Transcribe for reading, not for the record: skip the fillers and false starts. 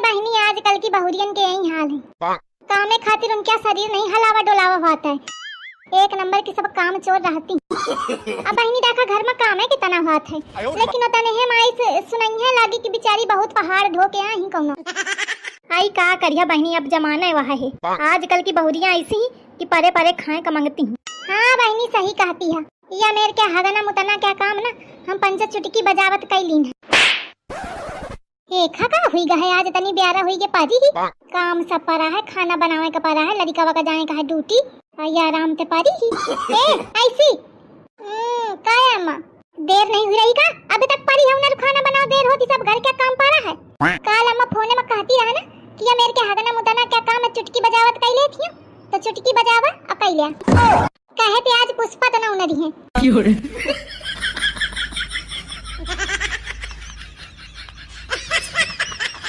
बहनी आजकल की बहुरियन के यही हाल है। कामे खातिर उनका शरीर नहीं हलावा डोलावा होता है, एक नंबर की सब काम चोर रहती। अब बहनी देखा घर में काम है कितना हाथ है, लेकिन तने है माई से सुनैया लागी कि बेचारी बहुत पहाड़ ढो के आई कौनो। आई का करिया बहनी, अब जमाना वह है। आजकल की बहुरियां ऐसी ही कि परे परे खाए का मांगती हूँ। हाँ बहनी सही कहती है, या मेरे क्या हगना मुतना क्या काम ना हम पंच चुटकी बजावत कैलीन है। का हुई गए आज तनी ब्यारा हुई के पारी ही काम सब परा है, खाना बनावे का परा है, लड़का वका जाए का है ड्यूटी, या आराम ते पारी ही। ऐसी काया मां देर नहीं हुई रही का, अभी तक परी है उनर खाना बनाओ, देर होती सब घर क्या काम परा है। काल अम्मा फोन में कहती रहा ना कि या मेरे के हगना मुतना क्या काम है, चुटकी बजावत कैले थी तो चुटकी बजावा अकेले कहते आज पुष्पा तना उनरी है।